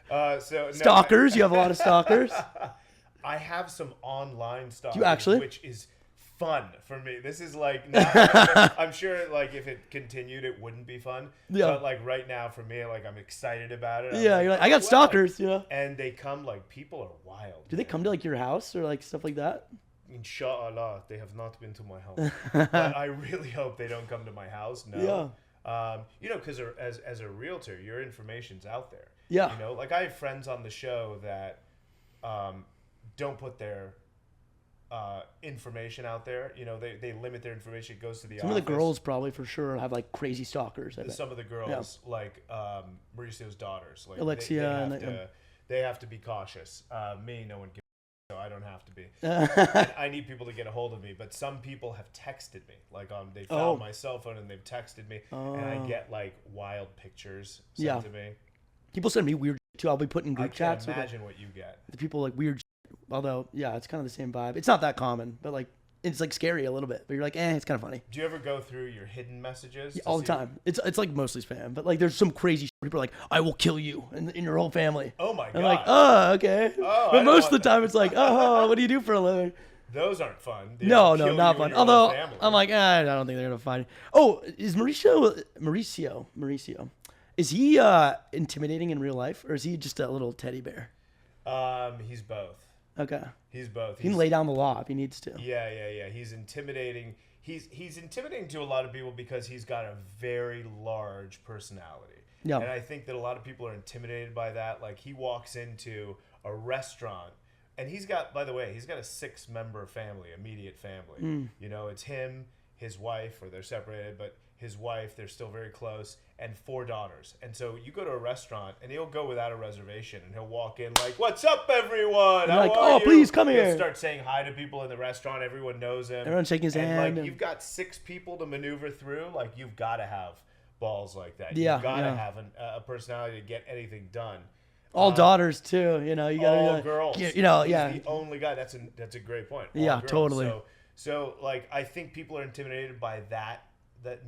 Yeah. Stalkers. You have a lot of stalkers. I have some online stalkers. Do you actually? Which is fun for me. This is like, I'm sure like if it continued, it wouldn't be fun. Yeah. But like right now for me, like I'm excited about it. Yeah, you're like, I got stalkers, you know. And they come, like, people are wild. Do they come to like your house or like stuff like that? Inshallah, they have not been to my house. But I really hope they don't come to my house. No. Yeah. You know, because as a realtor, your information's out there. Yeah. You know, like I have friends on the show that don't put their information out there. You know, they limit their information. It goes to the office. Some of the girls probably for sure have like crazy stalkers. Some of the girls, like Mauricio's daughters, like Alexia, they have to be cautious. Me, no one gives. So I don't have to be. I need people to get a hold of me, but some people have texted me. Like they found my cell phone and they've texted me, and I get like wild pictures sent to me. People send me weird too. I'll be putting group chats. I can't imagine what you get. The people like weird. Although, yeah, it's kind of the same vibe. It's not that common, but like it's like scary a little bit. But you're like, it's kind of funny. Do you ever go through your hidden messages? Yeah, all the time. It's like mostly spam, but like there's some crazy people are like, I will kill you in your whole family. Oh my god. I'm like, okay. But most of the time it's like, what do you do for a living? Those aren't fun. No, not fun. Although I'm like, I don't think they're gonna find. Oh, is Mauricio? Is he intimidating in real life, or is he just a little teddy bear? He's both. Okay. He's both. He can lay down the law if he needs to. Yeah. He's intimidating. He's intimidating to a lot of people because he's got a very large personality. Yeah. And I think that a lot of people are intimidated by that. Like, he walks into a restaurant, and by the way, he's got a 6-member family, immediate family. You know, it's him, his wife, or they're separated, but his wife, they're still very close, and 4 daughters. And so you go to a restaurant, and he'll go without a reservation, and he'll walk in like, "What's up, everyone? How are you?" Please come here. He'll start saying hi to people in the restaurant. Everyone knows him. Everyone's shaking his hand. Like, you've got 6 people to maneuver through. Like, you've got to have balls like that. Yeah, you've got to have a personality to get anything done. All daughters too, you know. You got all girls. You know, He's the only guy. That's a great point. All yeah, girls. totally. So like, I think people are intimidated by that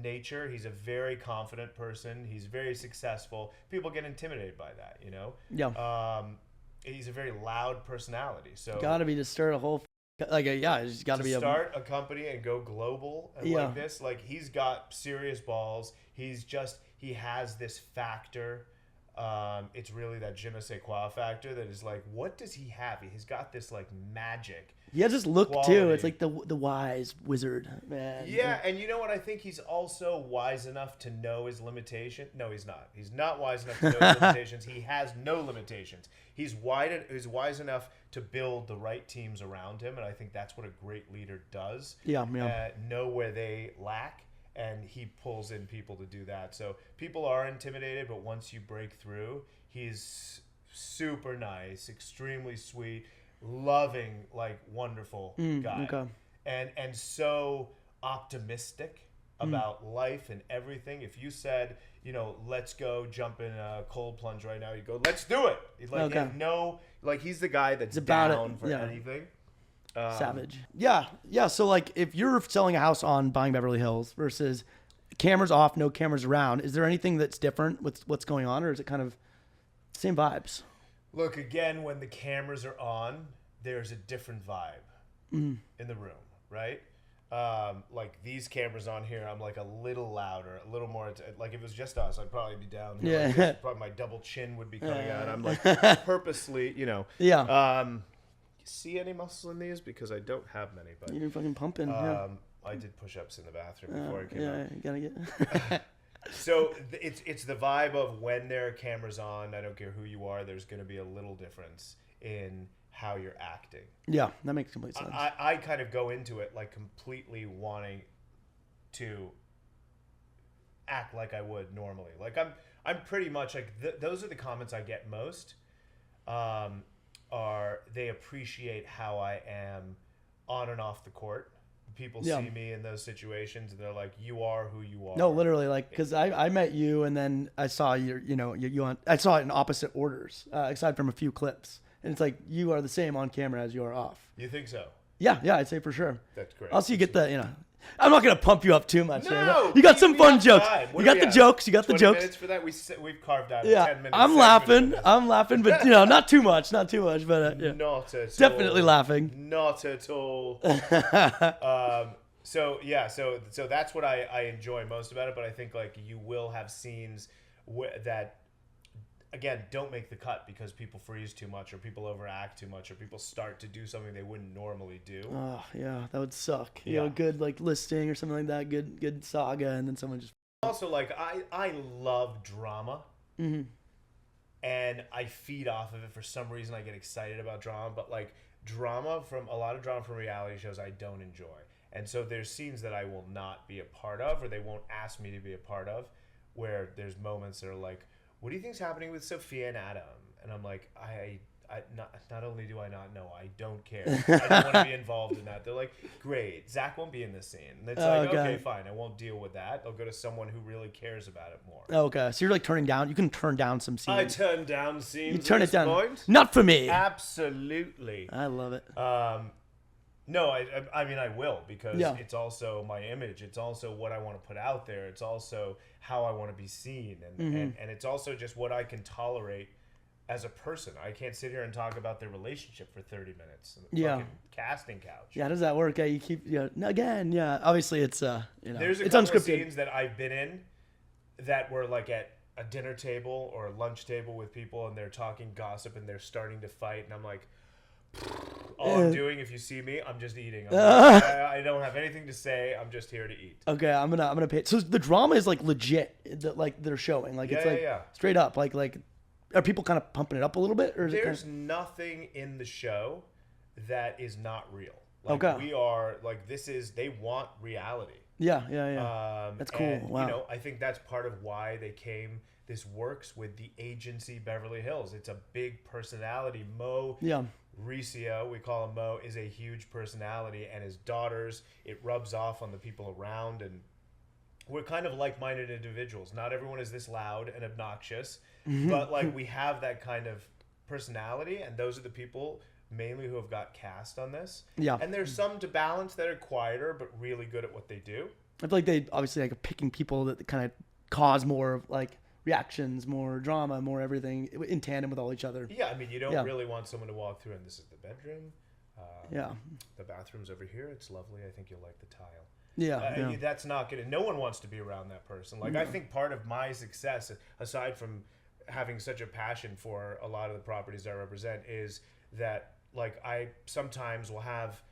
nature. He's a very confident person. He's very successful. People get intimidated by that, you know. Yeah. He's a very loud personality. So got to be to start a whole he's got to be start a company and go global and like this. Like, he's got serious balls. He has this factor It's really that je ne sais quoi factor that is like, what does he have? He's got this like magic. He has this look quality. too. It's like the wise wizard, man. Yeah, and you know what? I think he's also wise enough to know his limitation. No, he's not. He's not wise enough to know his limitations. He has no limitations. He's wise enough to build the right teams around him, and I think that's what a great leader does. Yeah. Know where they lack, and he pulls in people to do that. So people are intimidated, but once you break through, he's super nice, extremely sweet, loving, like wonderful guy. Okay. And so optimistic about life and everything. If you said, let's go jump in a cold plunge right now, you go, let's do it. He's like, he's the guy that's down for anything. Savage. Yeah. So like, if you're selling a house on buying Beverly Hills versus cameras off, no cameras around, is there anything that's different with what's going on, or is it kind of same vibes? Look, again, when the cameras are on, there's a different vibe in the room, right? Like these cameras on here, I'm like a little louder, a little more. Like if it was just us, I'd probably be down here. Yeah. Like this. Probably my double chin would be coming out. I'm like purposely, Yeah. See any muscles in these? Because I don't have many. But You're fucking pumping. I did push-ups in the bathroom before I came out. Yeah, you gotta get. So it's the vibe of when there are cameras on. I don't care who you are. There's going to be a little difference in how you're acting. Yeah, that makes complete sense. I kind of go into it like completely wanting to act like I would normally. Like I'm pretty much like those are the comments I get most. Are they appreciate how I am on and off the court. People see me in those situations and they're like, you are who you are. No, literally, like, because I met you and then I saw I saw it in opposite orders, aside from a few clips. And it's like, you are the same on camera as you are off. You think so? Yeah, I'd say for sure. That's great. Also, you get the, I'm not going to pump you up too much. No, you got some fun jokes. You got the jokes. You got the jokes. Minutes for that? We've carved out 10 minutes. I'm laughing, but, not too much. Not too much, but not at all. Definitely laughing. Not at all. So that's what I enjoy most about it. But I think like you will have scenes that, again, don't make the cut because people freeze too much or people overact too much or people start to do something they wouldn't normally do. Oh yeah, that would suck. Yeah. Good like listing or something like that. Good saga, and then someone just. Also, like I love drama. Mm-hmm. And I feed off of it. For some reason, I get excited about drama. But like a lot of drama from reality shows, I don't enjoy. And so there's scenes that I will not be a part of, or they won't ask me to be a part of, where there's moments that are like, what do you think's happening with Sophia and Adam? And I'm like, not only do I not know, I don't care. I don't want to be involved in that. They're like, great, Zack won't be in this scene. And it's okay, fine, I won't deal with that. I'll go to someone who really cares about it more. Okay, so you're like you can turn down some scenes. I turn down scenes. You turn it down. Point? Not for me. Absolutely. I love it. No, I mean, I will, because it's also my image. It's also what I want to put out there. It's also how I want to be seen. And it's also just what I can tolerate as a person. I can't sit here and talk about their relationship for 30 minutes. Fucking casting couch. Yeah, how does that work? You keep, obviously it's, There's a it's couple unscripted. of scenes that I've been in that were like at a dinner table or a lunch table with people and they're talking gossip and they're starting to fight. And I'm like, all I'm doing, if you see me, I'm just eating. I don't have anything to say. I'm just here to eat. Okay, I'm gonna pay. So the drama is like legit, like they're showing, like it's like straight up, like are people kind of pumping it up a little bit, or is there's nothing in the show that is not real. Like, okay, we are like they want reality. Yeah. That's cool. And, wow. I think that's part of why this works with the agency Beverly Hills. It's a big personality. Riccio, we call him Mo, is a huge personality, and his daughters, it rubs off on the people around, and we're kind of like-minded individuals. Not everyone is this loud and obnoxious, but like we have that kind of personality, and those are the people mainly who have got cast on this. Yeah. And there's some to balance that are quieter but really good at what they do. I feel like they obviously like picking people that kind of cause more like reactions, more drama, more everything in tandem with all each other. Yeah, I mean, you don't really want someone to walk through and this is the bedroom. The bathroom's over here. It's lovely. I think you'll like the tile. Yeah. That's not gonna. No one wants to be around that person. Like I think part of my success, aside from having such a passion for a lot of the properties I represent is that like I sometimes will have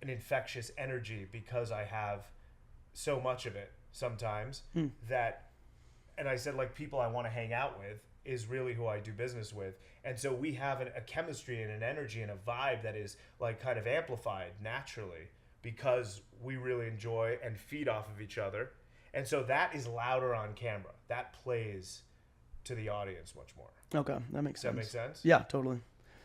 an infectious energy because I have so much of it sometimes that, and I said like people I want to hang out with is really who I do business with. And so we have a chemistry and an energy and a vibe that is like kind of amplified naturally because we really enjoy and feed off of each other. And so that is louder on camera. That plays to the audience much more. Okay, that makes sense. Does that make sense? Yeah, totally.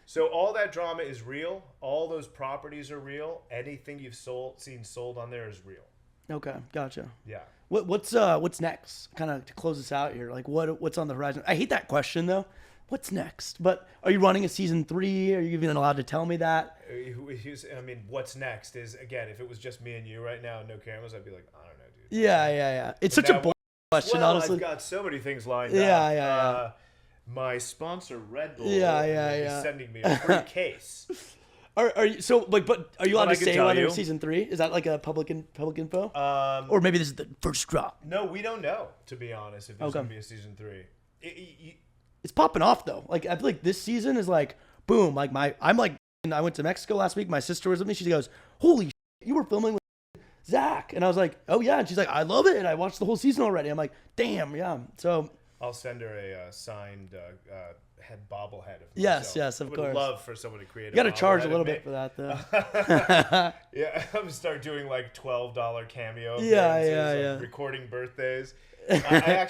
So all that drama is real. All those properties are real. Anything you've seen sold on there is real. Okay, gotcha. Yeah. What's next? Kind of to close this out here. Like what's on the horizon? I hate that question though. What's next? But are you running a season 3? Are you even allowed to tell me that? I mean, what's next is, again, if it was just me and you right now and no cameras, I'd be like, I don't know, dude. Yeah. It's such a boring question, honestly. I've got so many things lined up. Yeah. My sponsor, Red Bull, is sending me a free case. Are you so like? But are you allowed to say whether it's you. season 3? Is that like a public info? Or maybe this is the first drop. No, we don't know, to be honest. If there's gonna be a season 3, it's popping off though. Like I feel like this season is like boom. Like I went to Mexico last week. My sister was with me. She goes, "Holy shit, you were filming with Zack," and I was like, "Oh yeah," and she's like, "I love it, and I watched the whole season already." I'm like, "Damn, yeah." So I'll send her a signed head bobblehead of yes, myself. Of would course. Love for someone to create. You got to charge a little bit for that though. Yeah, I'm gonna start doing like $12 cameo. Yeah. Recording birthdays. I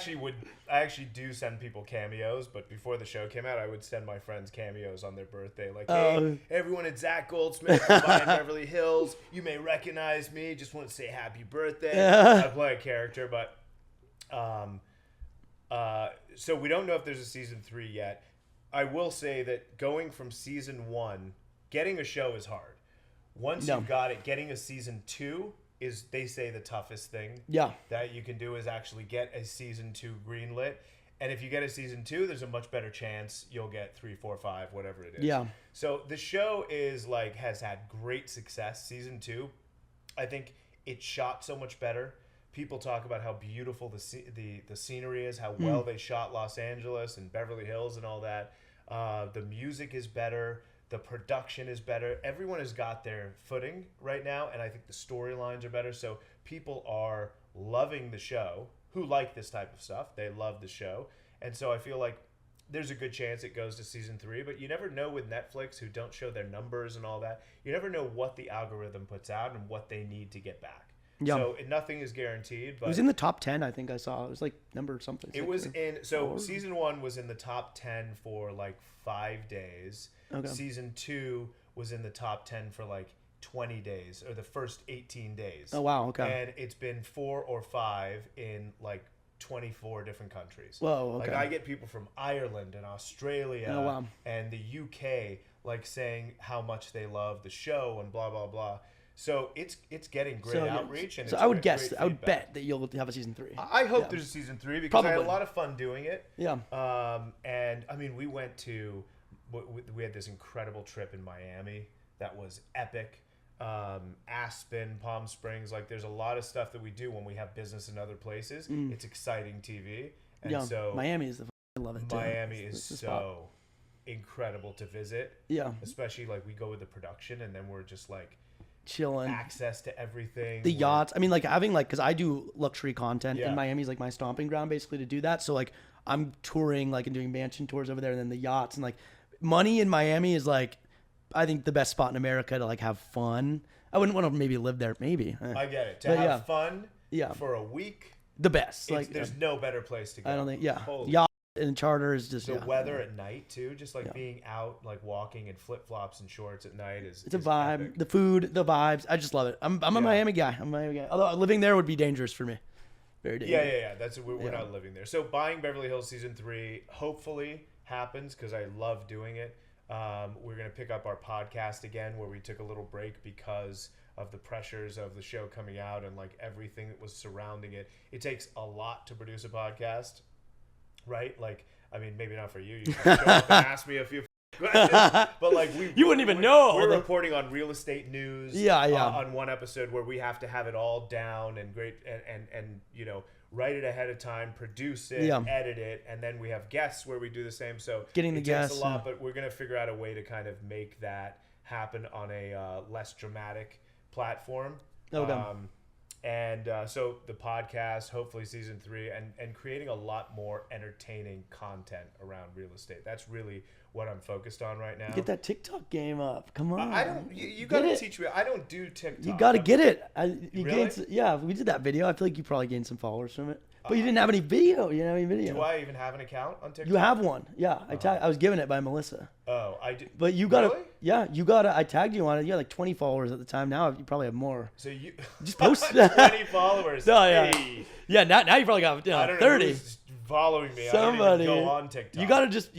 actually do send people cameos, but before the show came out, I would send my friends cameos on their birthday. Like, hey, everyone at Zack Goldsmith in Beverly Hills, you may recognize me. Just want to say happy birthday. I play a character, but so we don't know if there's a season 3 yet. I will say that going from season 1, getting a show is hard. Once you've got it, getting a season 2 is, they say, the toughest thing that you can do is actually get a season 2 greenlit. And if you get a season 2, there's a much better chance you'll get 3, 4, 5, whatever it is. Yeah. So the show has had great success. Season 2, I think it's shot so much better. People talk about how beautiful the scenery is, how well they shot Los Angeles and Beverly Hills and all that. The music is better. The production is better. Everyone has got their footing right now, and I think the storylines are better. So people are loving the show who like this type of stuff. They love the show. And so I feel like there's a good chance it goes to season 3, but you never know with Netflix, who don't show their numbers and all that. You never know what the algorithm puts out and what they need to get back. Yeah. So nothing is guaranteed. But it was in the top 10, I think I saw. It was like number something. It was in, so season 1 was in the top 10 for like 5 days. Okay. Season 2 was in the top 10 for like 20 days, or the first 18 days. Oh, wow. Okay. And it's been 4 or 5 in like 24 different countries. Whoa, okay. Like I get people from Ireland and Australia and the UK like saying how much they love the show and blah, blah, blah. So it's getting great outreach. And so I would bet that you'll have a season 3. I hope there's a season 3 because I had a lot of fun doing it. Yeah. And I mean, we had this incredible trip in Miami that was epic. Aspen, Palm Springs, like there's a lot of stuff that we do when we have business in other places. It's exciting TV. And so Miami is I love it too. Miami is so incredible to visit. Yeah. Especially like we go with the production and then we're just like chilling, access to everything, the yachts. I mean, like having like, because I do luxury content and Miami's like my stomping ground basically to do that. So like I'm touring like and doing mansion tours over there, and then the yachts, and like money in Miami is like I think the best spot in America to like have fun. I wouldn't want to maybe live there, maybe. I get it. To have fun for a week, the best. Like there's no better place to go. I don't think yacht and charter is just the weather at night too. Just like being out, like walking in flip flops and shorts at night is a vibe. Epic. The food, the vibes. I just love it. I'm a Miami guy. Although living there would be dangerous for me. Very dangerous. Yeah. That's we're not living there. So buying Beverly Hills season 3 hopefully happens because I love doing it. We're gonna pick up our podcast again, where we took a little break because of the pressures of the show coming out and like everything that was surrounding it. It takes a lot to produce a podcast. Right? Like, I mean, maybe not for you. You can show up and ask me a few questions. But like, you wouldn't even know. We're reporting on real estate news. Yeah. On one episode where we have to have it all down and great and write it ahead of time, produce it, edit it, and then we have guests where we do the same. So getting the guests takes a lot, but we're gonna figure out a way to kind of make that happen on a less dramatic platform. So the podcast, hopefully season 3, and creating a lot more entertaining content around real estate. That's really what I'm focused on right now. Get that TikTok game up. Come on. I don't. You gotta teach me. I don't do TikTok. You gotta get it. Really? We did that video. I feel like you probably gained some followers from it. But you didn't have any video. You didn't have any video. Do I even have an account on TikTok? You have one. Yeah. I was given it by Melissa. Oh, I do. But you gotta. Really? Yeah, you gotta. I tagged you on it. You had like 20 followers at the time. Now you probably have more. So you just post 20 followers. No, yeah. Hey. Yeah. Now you probably got 30. Following me. Somebody. I don't even go on TikTok. You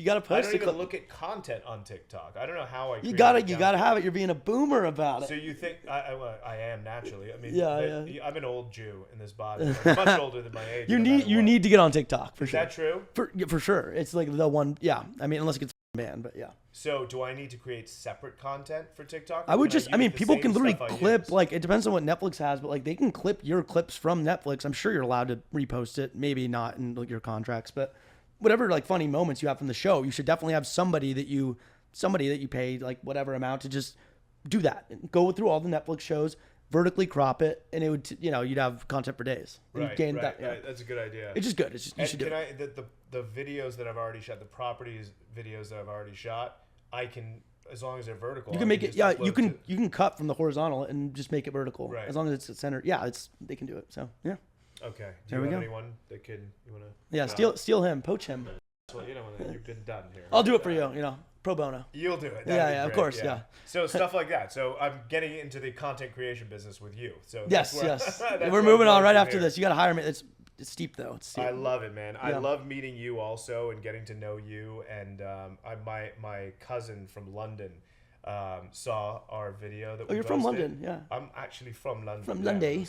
gotta post. I don't even look at content on TikTok. I don't know how I. You gotta have it. You're being a boomer about it. So you think I am naturally? I mean, yeah. I'm an old Jew in this body. I'm much older than my age. You need to get on TikTok for sure. Is that true? For sure. It's like the one. Yeah. I mean, unless it gets banned, but yeah. So do I need to create separate content for TikTok? I would just. I mean, people can literally clip. Like it depends on what Netflix has, but like they can clip your clips from Netflix. I'm sure you're allowed to repost it. Maybe not in like your contracts, but whatever like funny moments you have from the show, you should definitely have somebody that you pay like whatever amount to just do that. Go through all the Netflix shows, vertically crop it, and it would you'd have content for days. Right. That's a good idea. It's just good. It's just you should do it. The videos that I've already shot, the properties videos that I've already shot, I can, as long as they're vertical. You can make it. Yeah, you can cut from the horizontal and just make it vertical. Right. As long as it's centered. Yeah, they can do it. So yeah. Okay. Do you have anyone that you want to? Yeah, steal him, poach him. Well, you've been done here. I'll do it for you. Pro bono. You'll do it. Yeah, of course. Yeah. So stuff like that. So I'm getting into the content creation business with you. So yes. We're moving on right after this. You got to hire me. It's steep though. It's steep. I love it, man. I love meeting you also and getting to know you. And my cousin from London saw our video that we you're from London, yeah. I'm actually from London. From London.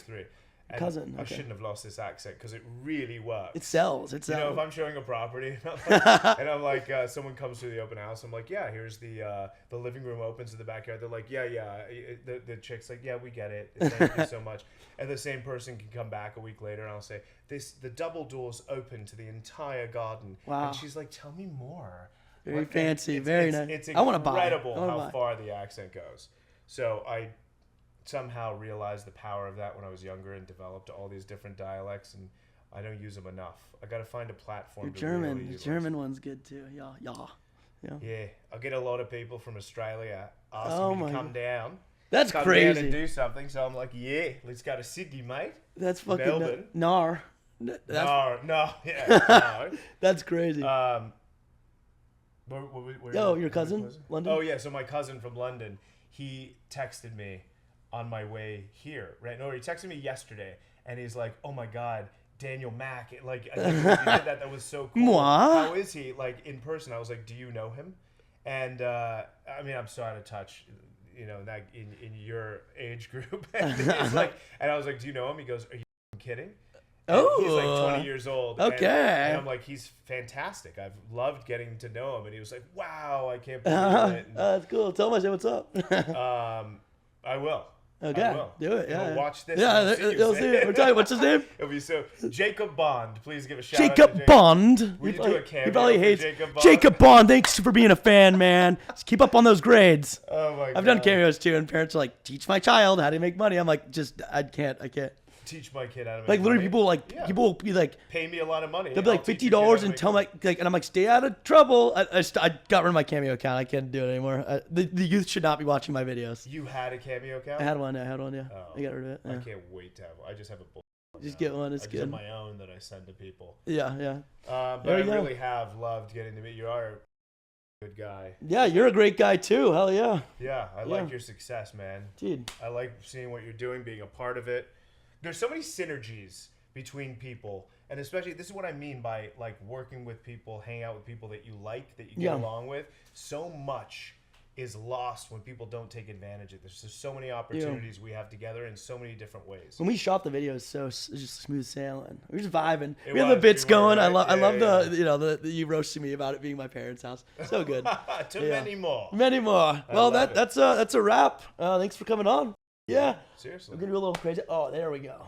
And cousin. Okay. I shouldn't have lost this accent because it really works. It sells. If I'm showing a property and I'm like, someone comes to the open house, I'm like, yeah, here's the living room opens to the backyard. They're like, yeah. The chick's like, yeah, we get it. Thank you so much. And the same person can come back a week later and I'll say, the double doors open to the entire garden. Wow. And she's like, tell me more. Very fancy. Very nice. It's incredible how far the accent goes. So I somehow realized the power of that when I was younger and developed all these different dialects, and I don't use them enough. I got to find a platform. Your German, the German one's good too. Yeah. I get a lot of people from Australia asking me to come down. That's come crazy. Down and do something. So I'm like, yeah, let's go to Sydney, mate. That's fucking Melbourne. No. That's crazy. Where your cousin, London? Oh yeah, so my cousin from London, he texted me on my way here, right? No, he texted me yesterday, and he's like, "Oh my God, Itsdanielmac! Like, I can't believe you did that. That was so cool. How is he? Like in person?" I was like, "Do you know him?" And I mean, I'm so out of touch, that in your age group. And he's like, and I was like, "Do you know him?" He goes, "Are you kidding?" And he's like 20 years old. Okay. And I'm like, he's fantastic. I've loved getting to know him. And he was like, wow, I can't believe it. That's cool. Tell him I said what's up. I will. Okay. I will. Do it. Yeah. Watch this. Yeah, they'll see it. We're telling you, what's his name? It'll be so. Jacob Bond. Please give a shout out to Jacob Bond. Will you do a cameo? He probably hates Jacob Bond. Jacob Bond. Thanks for being a fan, man. Just keep up on those grades. Oh my God. I've done cameos too, and parents are like, teach my child how to make money. I'm like, I can't. Teach my kid how to make like literally money. People will be like, pay me a lot of money. They'll be like $50 and tell me and I'm like, stay out of trouble. I got rid of my Cameo account. I can't do it anymore. The youth should not be watching my videos. You had a Cameo account? I had one. Yeah. Oh, I got rid of it. Yeah. I can't wait to have one. I just have a bull. Just get one. It's good. I just have my own that I send to people. Yeah. But I really have loved getting to meet you. You are a good guy. Yeah, you're a great guy too. Hell yeah. Yeah, I like your success, man. Dude. I like seeing what you're doing, being a part of it. There's so many synergies between people, and especially this is what I mean by like working with people, hanging out with people that you like, that you get along with. So much is lost when people don't take advantage of this. There's so many opportunities we have together in so many different ways. When we shot the video, it's just smooth sailing. We were just vibing. We had the bits going. Right? I love the you roasting me about it being my parents' house. So good. Many more. Well, that's a wrap. Thanks for coming on. Yeah. Seriously. We're gonna do a little crazy. Oh, there we go.